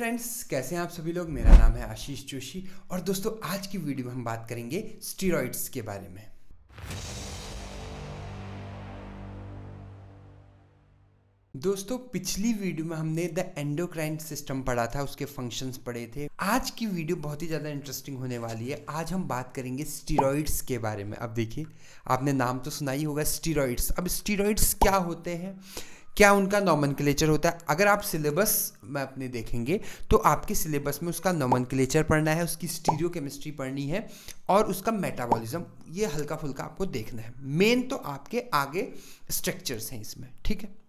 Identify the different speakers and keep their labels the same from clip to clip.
Speaker 1: Friends, कैसे हैं आप सभी लोग। मेरा नाम है आशीष जोशी और दोस्तों आज की वीडियो में हम बात करेंगे स्टीरॉइड्स के बारे में। दोस्तों पिछली वीडियो में हमने द एंडोक्राइन सिस्टम पढ़ा था, उसके फंक्शंस पढ़े थे। आज की वीडियो बहुत ही ज़्यादा इंटरेस्टिंग होने वाली है। आज हम बात करेंगे स्टीरॉइड्स के बारे में। अब देखिए, आपने नाम तो सुना ही होगा स्टीरॉइड्स। अब स्टीरॉइड्स क्या होते हैं, क्या उनका नॉमेनक्लेचर होता है। अगर आप सिलेबस में अपने देखेंगे तो आपके सिलेबस में उसका नॉमेनक्लेचर पढ़ना है, उसकी स्टीरियोकेमिस्ट्री पढ़नी है और उसका मेटाबॉलिज्म, ये हल्का फुल्का आपको देखना है। मेन तो आपके आगे स्ट्रक्चर्स हैं इसमें, ठीक है।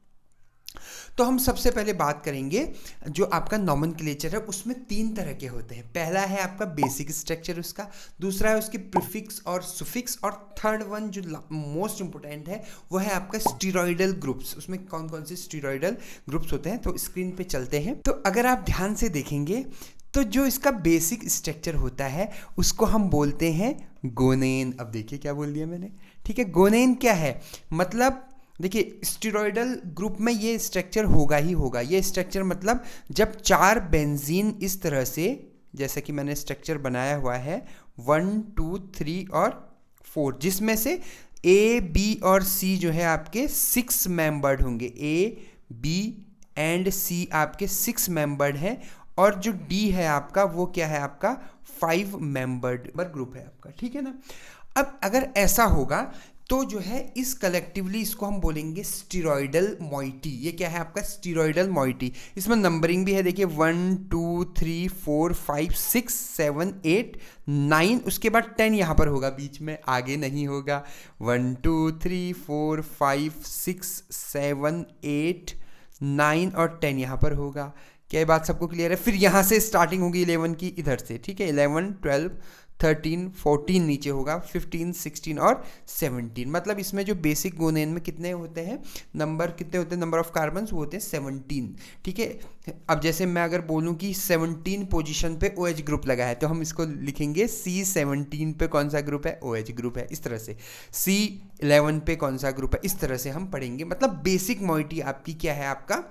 Speaker 1: तो हम सबसे पहले बात करेंगे जो आपका नॉमेनक्लेचर है, उसमें तीन तरह के होते हैं। पहला है आपका बेसिक स्ट्रक्चर उसका, दूसरा है उसकी प्रीफिक्स और सुफिक्स, और थर्ड वन जो मोस्ट इंपोर्टेंट है वो है आपका स्टीरॉयडल ग्रुप्स। उसमें कौन कौन से स्टीरॉयडल ग्रुप्स होते हैं तो स्क्रीन पे चलते हैं। तो अगर आप ध्यान से देखेंगे तो जो इसका बेसिक स्ट्रक्चर होता है उसको हम बोलते हैं गोनेन। अब देखिए क्या बोल दिया मैंने, ठीक है। गोनेन क्या है, मतलब देखिए स्टीरॉयडल ग्रुप में ये स्ट्रक्चर होगा ही होगा। ये स्ट्रक्चर मतलब जब चार बेंजीन इस तरह से, जैसा कि मैंने स्ट्रक्चर बनाया हुआ है 1 2 3 और 4, जिसमें से ए बी और सी जो है आपके 6 मेंबर्ड होंगे। ए बी एंड सी आपके 6 मेंबर्ड हैं और जो डी है आपका वो क्या है, आपका 5 मेंबर्ड ग्रुप है आपका, ठीक है ना। अब अगर ऐसा होगा तो जो है इस कलेक्टिवली इसको हम बोलेंगे स्टीरॉयडल मॉइटी। ये क्या है आपका स्टीरॉयडल मॉइटी। इसमें नंबरिंग भी है, देखिए 1 2 3 4 5 6 7 8 9, उसके बाद 10 यहाँ पर होगा, बीच में आगे नहीं होगा। 1 2 3 4 5 6 7 8 9 और 10 यहाँ पर होगा। क्या ये बात सबको क्लियर है। फिर यहाँ से स्टार्टिंग होगी 11 की इधर से, ठीक है। 11 12 13 14 नीचे होगा, 15 16 और 17। मतलब इसमें जो बेसिक गोनेन में कितने होते हैं, नंबर कितने होते हैं, नंबर ऑफ कार्बन्स वो होते हैं 17, ठीक है। अब जैसे मैं अगर बोलूं कि 17 पोजीशन पे OH ग्रुप लगा है तो हम इसको लिखेंगे C17 पे कौन सा ग्रुप है, OH ग्रुप है। इस तरह से C11 पे कौन सा ग्रुप है, इस तरह से हम पढ़ेंगे। मतलब बेसिक मॉइटी आपकी क्या है, आपका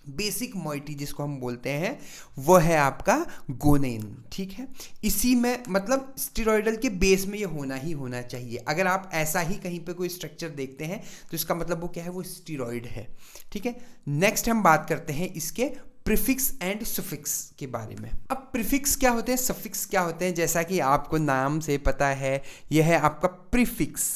Speaker 1: बेसिक मॉइटी जिसको हम बोलते हैं वो है आपका गोनेन, ठीक है। इसी में मतलब स्टीरॉयडल के बेस में ये होना ही होना चाहिए। अगर आप ऐसा ही कहीं पे कोई स्ट्रक्चर देखते हैं तो इसका मतलब वो क्या है, वो स्टीरॉयड है, ठीक है। नेक्स्ट हम बात करते हैं इसके प्रीफिक्स एंड सुफिक्स के बारे में। अब प्रीफिक्स क्या होते हैं, सफिक्स क्या होते हैं, जैसा कि आपको नाम से पता है यह है आपका प्रीफिक्स।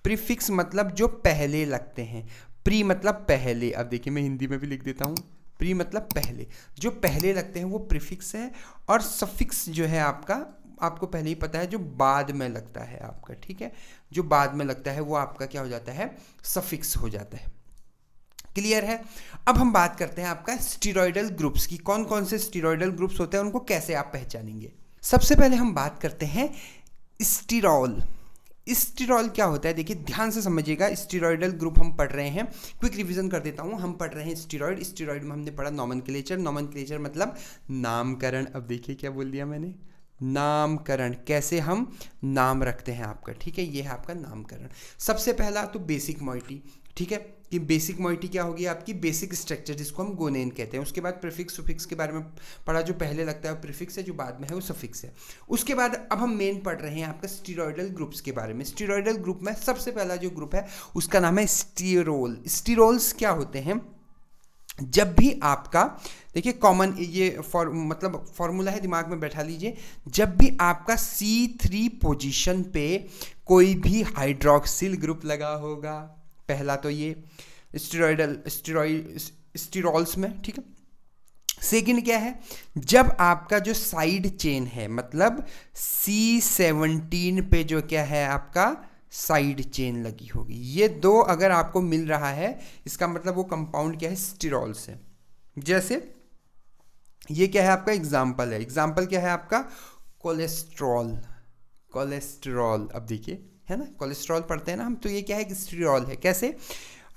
Speaker 1: प्रीफिक्स मतलब जो पहले लगते हैं, प्री मतलब पहले। अब देखिए मैं हिंदी में भी लिख देता हूँ, प्री मतलब पहले, जो पहले लगते हैं वो प्रीफिक्स है। और सफिक्स जो है आपका, आपको पहले ही पता है जो बाद में लगता है आपका, ठीक है। जो बाद में लगता है वो आपका क्या हो जाता है, सफिक्स हो जाता है। क्लियर है। अब हम बात करते हैं आपका स्टीरॉयडल ग्रुप्स की। कौन कौन से स्टीरॉयडल ग्रुप्स होते हैं, उनको कैसे आप पहचानेंगे। सबसे पहले हम बात करते हैं स्टीरॉल। स्टीरॉल क्या होता है, देखिए ध्यान से समझिएगा। स्टीरॉयडल ग्रुप हम पढ़ रहे हैं, क्विक रिवीजन कर देता हूँ। हम पढ़ रहे हैं स्टीरॉयड। स्टीरॉयड में हमने पढ़ा नॉमेनक्लेचर। नॉमेनक्लेचर मतलब नामकरण। अब देखिए क्या बोल दिया मैंने, नामकरण, कैसे हम नाम रखते हैं आपका, ठीक है। ये है आपका नामकरण। सबसे पहला तो बेसिक मॉइटी, ठीक है, कि बेसिक मॉइटी क्या होगी आपकी, बेसिक स्ट्रक्चर जिसको हम गोनेन कहते हैं। उसके बाद प्रीफिक्स सुफिक्स के बारे में पढ़ा, जो पहले लगता है वो प्रीफिक्स है, जो बाद में है वो सफिक्स है। उसके बाद अब हम मेन पढ़ रहे हैं आपका स्टीरॉयडल ग्रुप्स के बारे में। स्टीरॉयडल ग्रुप में सबसे पहला जो ग्रुप है उसका नाम है स्टीरोल। स्टीरोल्स क्या होते हैं, जब भी आपका, देखिए कॉमन ये मतलब फॉर्मूला है, दिमाग में बैठा लीजिए। जब भी आपका C3 पोजीशन पे कोई भी हाइड्रोक्सिल ग्रुप लगा होगा, पहला तो ये स्टीरॉल्स में, ठीक है। सेकंड क्या है, जब आपका जो साइड चेन है, मतलब C17 पे जो क्या है आपका साइड चेन लगी होगी, ये दो अगर आपको मिल रहा है इसका मतलब वो कंपाउंड क्या है, स्टीरॉल्स है। जैसे ये क्या है आपका एग्जाम्पल है, एग्जाम्पल क्या है आपका कोलेस्ट्रॉल। कोलेस्ट्रॉल, अब देखिए है ना, कोलेस्ट्रॉल पढ़ते हैं ना हम, तो ये क्या है, स्टीरॉल है। कैसे,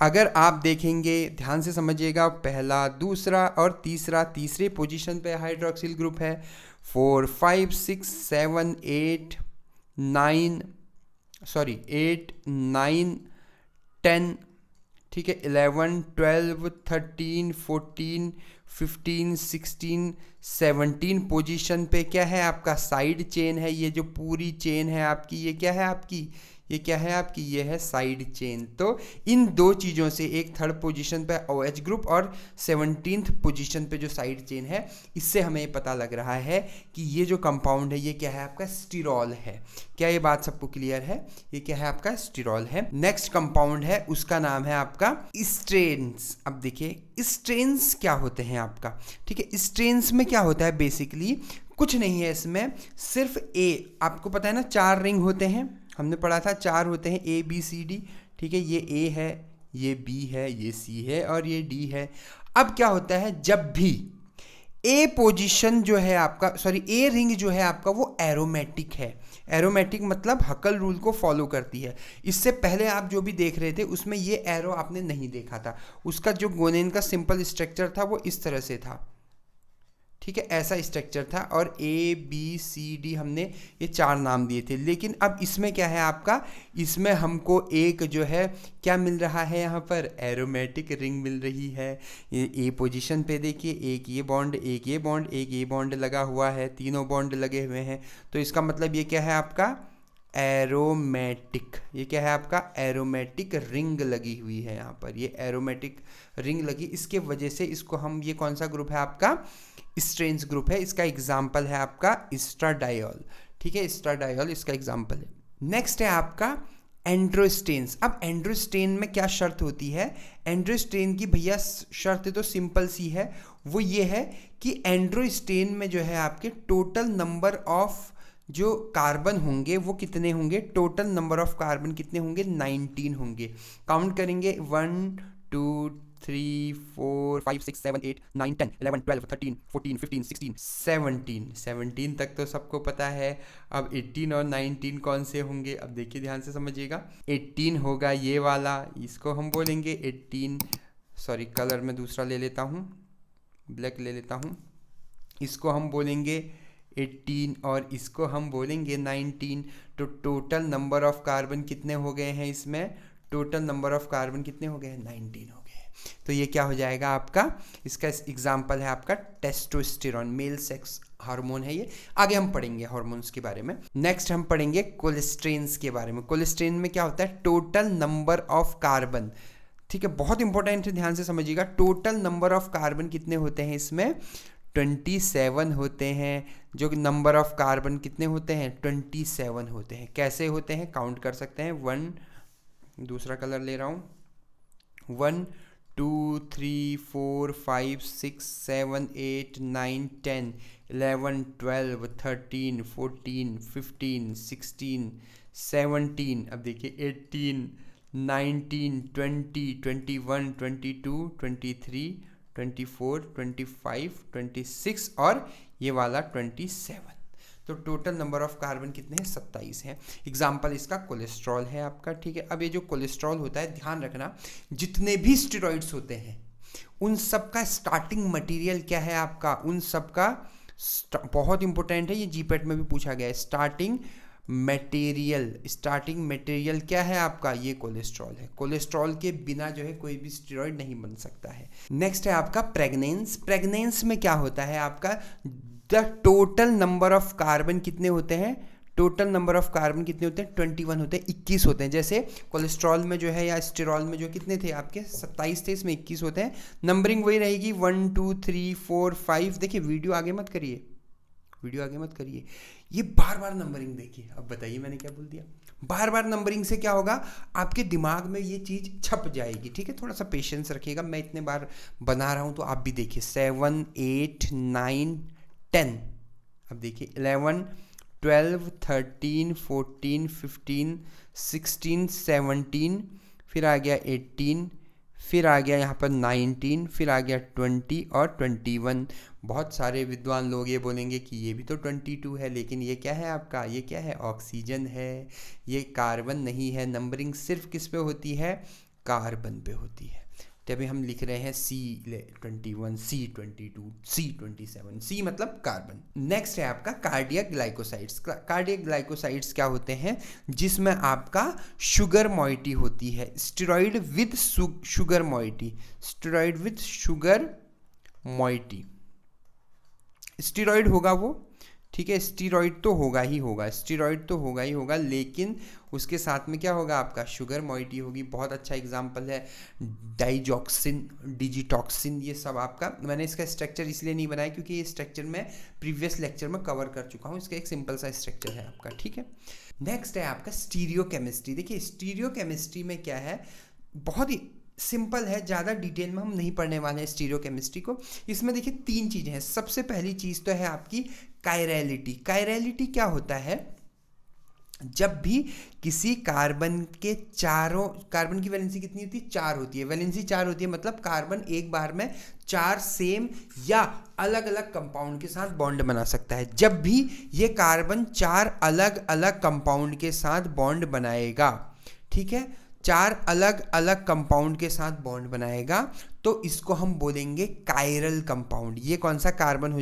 Speaker 1: अगर आप देखेंगे ध्यान से समझिएगा, पहला दूसरा और तीसरा, तीसरे पोजीशन पे हाइड्रोक्सिल ग्रुप है। 4 5 6 7 8 9 8 9 10 ठीक है, 11, 12, 13, 14, 15, 16, 17 पोजीशन पे क्या है आपका साइड चेन है। ये जो पूरी चेन है आपकी, ये क्या है आपकी, ये क्या है आपकी, ये है साइड चेन। तो इन दो चीज़ों से, एक थर्ड पोजीशन पे OH ग्रुप और 17th पोजीशन पे जो साइड चेन है, इससे हमें पता लग रहा है कि ये जो कंपाउंड है ये क्या है आपका, स्टिरॉल है। क्या ये बात सबको क्लियर है? ये क्या है आपका, स्टिरॉल है। नेक्स्ट कंपाउंड है, उसका नाम है आपका स्ट्रेन्स। अब देखिए स्ट्रेन्स क्या होते हैं आपका, ठीक है। स्ट्रेन्स में क्या होता है, बेसिकली कुछ नहीं है इसमें, सिर्फ ए, आपको पता है ना 4 रिंग होते हैं, हमने पढ़ा था 4 होते हैं, ABCD, ठीक है। ये A है, ये B है, ये C है और ये D है। अब क्या होता है, जब भी A पोजीशन जो है आपका, सॉरी A रिंग जो है आपका, वो एरोमेटिक है। एरोमेटिक मतलब हकल रूल को फॉलो करती है। इससे पहले आप जो भी देख रहे थे उसमें ये एरो आपने नहीं देखा था। उसका जो गोनेन का सिंपल स्ट्रक्चर था वो इस तरह से था, ठीक है, ऐसा स्ट्रक्चर था। और ABCD हमने ये 4 नाम दिए थे। लेकिन अब इसमें क्या है आपका, इसमें हमको एक जो है क्या मिल रहा है, यहाँ पर एरोमेटिक रिंग मिल रही है। ये A पोजीशन पे देखिए, एक ये बॉन्ड, एक ये बॉन्ड, एक ये बॉन्ड लगा हुआ है, तीनों बॉन्ड लगे हुए हैं। तो इसका मतलब ये क्या है आपका, एरोमेटिक। ये क्या है आपका, एरोमेटिक रिंग लगी हुई है यहाँ पर, ये एरोमेटिक रिंग लगी। इसके वजह से इसको हम, ये कौन सा ग्रुप है आपका, स्ट्रेन्स ग्रुप है। इसका एग्जाम्पल है आपका एस्ट्राडायोल, ठीक है, एस्ट्राडायोल इसका एग्जाम्पल है। नेक्स्ट है आपका एंड्रोस्टेन्स। अब एंड्रोस्टेन में क्या शर्त होती है, एंड्रोस्टेन की भैया शर्त तो सिंपल सी है, वो ये है कि एंड्रोस्टेन में जो है आपके टोटल नंबर ऑफ जो कार्बन होंगे वो कितने होंगे, टोटल नंबर ऑफ कार्बन कितने होंगे, 19 होंगे। काउंट करेंगे 1, 2, 3, 4, 5, 6, 7, 8, 9, 10, 11, 12, 13, 14, 15, 16, 17 तक तो सबको पता है। अब 18 और 19 कौन से होंगे, अब देखिए ध्यान से समझिएगा। 18 होगा ये वाला, इसको हम बोलेंगे 18, सॉरी कलर में दूसरा ले लेता हूँ, ब्लैक ले लेता हूँ, इसको हम बोलेंगे 18 और इसको हम बोलेंगे 19। तो टोटल नंबर ऑफ कार्बन कितने हो गए हैं इसमें, टोटल नंबर ऑफ कार्बन कितने हो गए हैं, 19 हो गए। तो ये क्या हो जाएगा आपका, इसका एग्जाम्पल है आपका टेस्टोस्टेरोन, मेल सेक्स हार्मोन है ये। आगे हम पढ़ेंगे हार्मोन्स के बारे में। नेक्स्ट हम पढ़ेंगे कोलेस्ट्रेन्स के बारे में। कोलेस्ट्रेन में क्या होता है, टोटल नंबर ऑफ कार्बन, ठीक है, बहुत इंपॉर्टेंट है, ध्यान से समझिएगा। टोटल नंबर ऑफ कार्बन कितने होते हैं इसमें, 27 होते हैं। जो नंबर ऑफ कार्बन कितने होते हैं, 27 होते हैं। कैसे होते हैं, काउंट कर सकते हैं। 1, दूसरा कलर ले रहा हूँ, 1, 2, 3, 4, 5, 6, 7, 8, 9, 10, 11, 12, 13, 14, 15, 16, 17, अब देखिए 18, 19, 20, 21, 22, 23, 24, 25, 26 और ये वाला 27। तो टोटल नंबर ऑफ कार्बन कितने हैं, 27 हैं। एग्जाम्पल इसका कोलेस्ट्रॉल है आपका, ठीक है। अब ये जो कोलेस्ट्रॉल होता है, ध्यान रखना, जितने भी स्टेरॉइड्स होते हैं उन सब का स्टार्टिंग मटेरियल क्या है आपका, उन सब का बहुत इंपॉर्टेंट है, ये जीपेट में भी पूछा गया है। स्टार्टिंग मटेरियल क्या है आपका, ये कोलेस्ट्रॉल है। कोलेस्ट्रॉल के बिना जो है कोई भी स्टेरॉइड नहीं बन सकता है। नेक्स्ट है आपका प्रेग्नेंस। प्रेग्नेंस में क्या होता है आपका, the total number of carbon कितने होते हैं, टोटल नंबर ऑफ कार्बन कितने होते हैं, 21 होते हैं, 21 होते हैं। जैसे कोलेस्ट्रॉल में जो है या स्टेरॉल में जो कितने थे आपके, 27 थे, इसमें 21 होते हैं। नंबरिंग वही रहेगी 1, 2, 3, 4, 5। देखिए वीडियो आगे मत करिए, वीडियो आगे मत करिए, ये बार बार नंबरिंग देखिए। अब बताइए मैंने क्या बोल दिया, बार बार नंबरिंग से क्या होगा, आपके दिमाग में ये चीज़ छप जाएगी, ठीक है। थोड़ा सा पेशेंस रखिएगा, मैं इतने बार बना रहा हूँ तो आप भी देखिए। 7, 8, 9, 10, अब देखिए 11, 12, 13, 14, 15, 16, 17, फिर आ गया 18, फिर आ गया यहाँ पर 19, फिर आ गया 20 और 21। बहुत सारे विद्वान लोग ये बोलेंगे कि ये भी तो 22 है, लेकिन ये क्या है आपका, ये क्या है, ऑक्सीजन है, ये कार्बन नहीं है। नंबरिंग सिर्फ किस पे होती है, कार्बन पे होती है। तो अभी हम लिख रहे हैं C21, C22, C27, C मतलब कार्बन। नेक्स्ट है आपका कार्डियक ग्लाइकोसाइड्स। कार्डियक ग्लाइकोसाइड्स क्या होते हैं? जिसमें आपका शुगर मॉइटी होती है, steroid with sugar moiety, steroid with sugar moiety. Steroid होगा वो, ठीक है, स्टेरॉइड तो होगा ही होगा, स्टेरॉइड तो होगा ही होगा, लेकिन उसके साथ में क्या होगा आपका? शुगर मॉइटी होगी। बहुत अच्छा एग्जांपल है डाइजॉक्सिन, डिजिटॉक्सिन, ये सब आपका। मैंने इसका स्ट्रक्चर इसलिए नहीं बनाया क्योंकि ये स्ट्रक्चर मैं प्रीवियस लेक्चर में कवर कर चुका हूँ। इसका एक सिंपल सा स्ट्रक्चर है आपका, ठीक है। नेक्स्ट है आपका स्टीरियोकेमिस्ट्री। देखिए स्टीरियोकेमिस्ट्री में क्या है, बहुत ही सिंपल है, ज़्यादा डिटेल में हम नहीं पढ़ने वाले हैं स्टीरियोकेमिस्ट्री को। इसमें देखिए 3 चीज़ें हैं। सबसे पहली चीज़ तो है आपकी कायरलिटी। कायरलिटी क्या होता है? जब भी किसी कार्बन के चारों, कार्बन की वैलेंसी कितनी होती है? 4 होती है। वैलेंसी 4 होती है मतलब कार्बन एक बार में 4 सेम या अलग अलग कंपाउंड के साथ बॉन्ड बना सकता है। जब भी ये कार्बन 4 अलग अलग कंपाउंड के साथ बॉन्ड बनाएगा, ठीक है, 4 अलग अलग कंपाउंड के साथ बॉन्ड बनाएगा, तो इसको हम बोलेंगे कायरल कंपाउंड। ये कौन सा कार्बन हो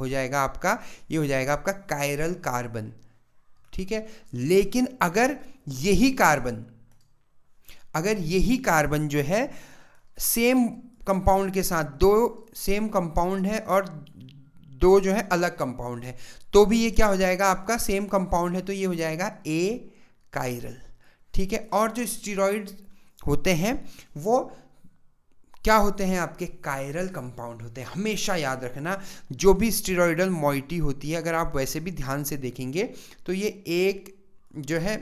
Speaker 1: जाएगा आपका? ये हो जाएगा आपका कायरल कार्बन, ठीक है। लेकिन अगर यही कार्बन जो है सेम कंपाउंड के साथ, 2 सेम कंपाउंड है और 2 जो है अलग कंपाउंड है, तो भी ये क्या हो जाएगा आपका? सेम कंपाउंड है तो ये हो जाएगा ए कायरल, ठीक है। और जो स्टेरॉइड होते हैं वो क्या होते हैं? आपके कायरल कंपाउंड होते हैं। हमेशा याद रखना, जो भी स्टेरॉइडल मॉइटी होती है, अगर आप वैसे भी ध्यान से देखेंगे तो ये एक जो है,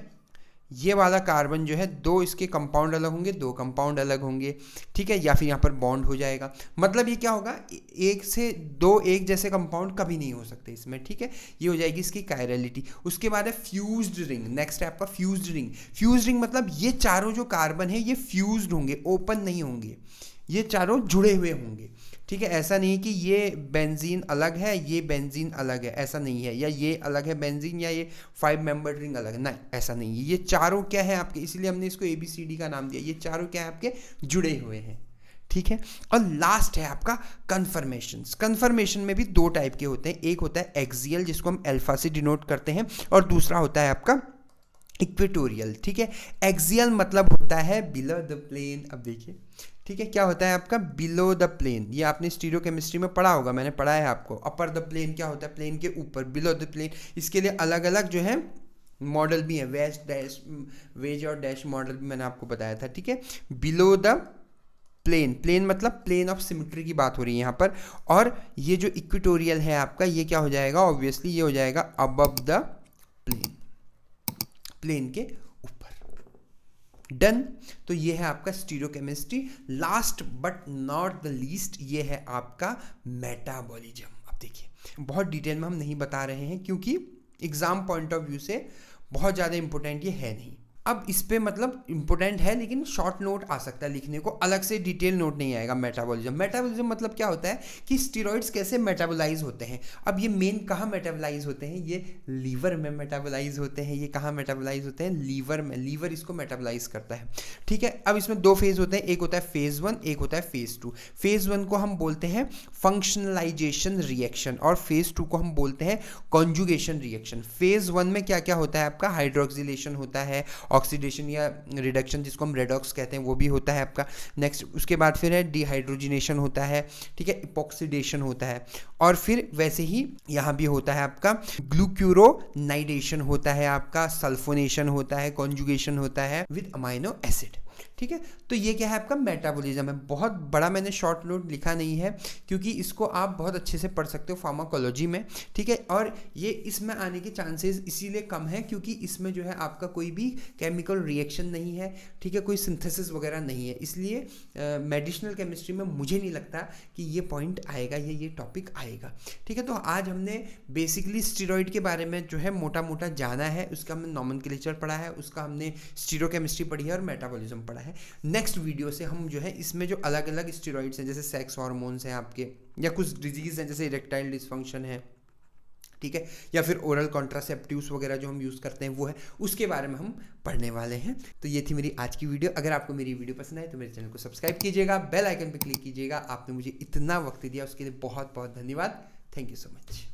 Speaker 1: ये वाला कार्बन जो है, 2 इसके कंपाउंड अलग होंगे, 2 कंपाउंड अलग होंगे, ठीक है, या फिर यहाँ पर बॉन्ड हो जाएगा। मतलब ये क्या होगा? 1 से 2 एक जैसे कंपाउंड कभी नहीं हो सकते इसमें, ठीक है। ये हो जाएगी इसकी कायरलिटी। उसके बाद है फ्यूज्ड रिंग। नेक्स्ट है आपका फ्यूज्ड रिंग। फ्यूज्ड रिंग मतलब ये चारों जो कार्बन है ये फ्यूज्ड होंगे, ओपन नहीं होंगे, ये चारों जुड़े हुए होंगे, ठीक है। ऐसा नहीं कि ये बेंजीन अलग है, ये बेंजीन अलग है, ऐसा नहीं है, या ये अलग है बेंजीन, या ये 5 मेंबर रिंग अलग है, नहीं, ऐसा नहीं है। ये चारों क्या है आपके, इसीलिए हमने इसको ABCD का नाम दिया। ये चारों क्या है आपके? जुड़े हुए हैं, ठीक है। और लास्ट है आपका कन्फर्मेशन। कन्फर्मेशन में भी 2 टाइप के होते हैं। एक होता है एक्सियल, जिसको हम अल्फा से डिनोट करते हैं, और दूसरा होता है आपका इक्वेटोरियल, ठीक है। एक्सियल मतलब होता है बिलो द प्लेन। अब देखिए, ठीक है, क्या होता है आपका? Below the plane. ये आपने स्टीरियोकेमिस्ट्री में पढ़ा होगा, मैंने पढ़ा है आपको। अपर द प्लेन क्या होता है? प्लेन के ऊपर। बिलो द प्लेन, इसके लिए अलग अलग जो है मॉडल भी है, वेज और डैश मॉडल भी मैंने आपको बताया था, ठीक है। बिलो द प्लेन, प्लेन मतलब प्लेन ऑफ सिमेट्री की बात हो रही है यहाँ पर। और ये जो इक्वेटोरियल है आपका, ये क्या हो जाएगा? ऑब्वियसली ये हो जाएगा अबव द प्लेन, प्लेन के ऊपर। डन। तो ये है आपका stereochemistry. Last but not the least, ये है आपका मेटाबॉलिज्म। अब देखिए, बहुत डिटेल में हम नहीं बता रहे हैं क्योंकि एग्जाम पॉइंट ऑफ व्यू से बहुत ज़्यादा इंपॉर्टेंट ये है नहीं। अब इस पे मतलब इंपॉर्टेंट है, लेकिन शॉर्ट नोट आ सकता है लिखने को, अलग से डिटेल नोट नहीं आएगा। मेटाबॉलिज्म, मेटाबॉलिज्म मतलब क्या होता है कि स्टेरॉइड्स कैसे मेटाबोलाइज होते हैं। अब ये मेन कहाँ मेटाबोलाइज होते हैं? ये लीवर में मेटाबोलाइज होते हैं। ये कहाँ मेटाबोलाइज होते हैं? लीवर में। लीवर इसको मेटाबोलाइज करता है, ठीक है। अब इसमें 2 फेज होते हैं, एक होता है फेज 1, एक होता है फेज 2। फेज 1 को हम बोलते हैं फंक्शनलाइजेशन रिएक्शन, और फेज 2 को हम बोलते हैं कॉन्जुगेशन रिएक्शन। फेज 1 में क्या क्या होता है आपका? हाइड्रोक्सिलेशन होता है, ऑक्सीडेशन या रिडक्शन जिसको हम रेडॉक्स कहते हैं वो भी होता है आपका। नेक्स्ट उसके बाद फिर है डिहाइड्रोजिनेशन होता है, ठीक है, इपॉक्सीडेशन होता है, और फिर वैसे ही यहाँ भी होता है आपका ग्लूक्यूरोनाइडेशन होता है आपका, सल्फोनेशन होता है, कॉन्जुगेशन होता है विद अमाइनो एसिड, ठीक है। तो ये क्या है आपका? मेटाबॉलिज्म है। बहुत बड़ा मैंने शॉर्ट नोट लिखा नहीं है क्योंकि इसको आप बहुत अच्छे से पढ़ सकते हो फार्माकोलॉजी में, ठीक है। और ये इसमें आने के चांसेस इसीलिए कम है क्योंकि इसमें जो है आपका कोई भी केमिकल रिएक्शन नहीं है, ठीक है, कोई सिंथेसिस वगैरह नहीं है। इसलिए मेडिसिनल केमिस्ट्री में मुझे नहीं लगता कि ये पॉइंट आएगा या ये टॉपिक आएगा, ठीक है। तो आज हमने बेसिकली स्टेरॉइड के बारे में जो है मोटा मोटा जाना है, उसका हमने नॉमेनक्लेचर पढ़ा है, उसका हमने स्टीरियोकेमिस्ट्री पढ़ी है और मेटाबॉलिज्म पढ़ा है। नेक्स्ट वीडियो से हम जो है इसमें जो अलग अलग स्टेरॉइड्स हैं, जैसे सेक्स हार्मोन्स हैं आपके, या कुछ डिजीज हैं जैसे इरेक्टाइल डिसफंक्शन है, ठीक है, या फिर ओरल कॉन्ट्रासेप्टिव्स वगैरह जो हम यूज़ करते हैं वो है, उसके बारे में हम पढ़ने वाले हैं। तो ये थी मेरी आज की वीडियो। अगर आपको मेरी वीडियो पसंद आए तो मेरे चैनल को सब्सक्राइब कीजिएगा, बेल आइकन पर क्लिक कीजिएगा। आपने मुझे इतना वक्त दिया उसके लिए बहुत बहुत धन्यवाद। Thank you so much.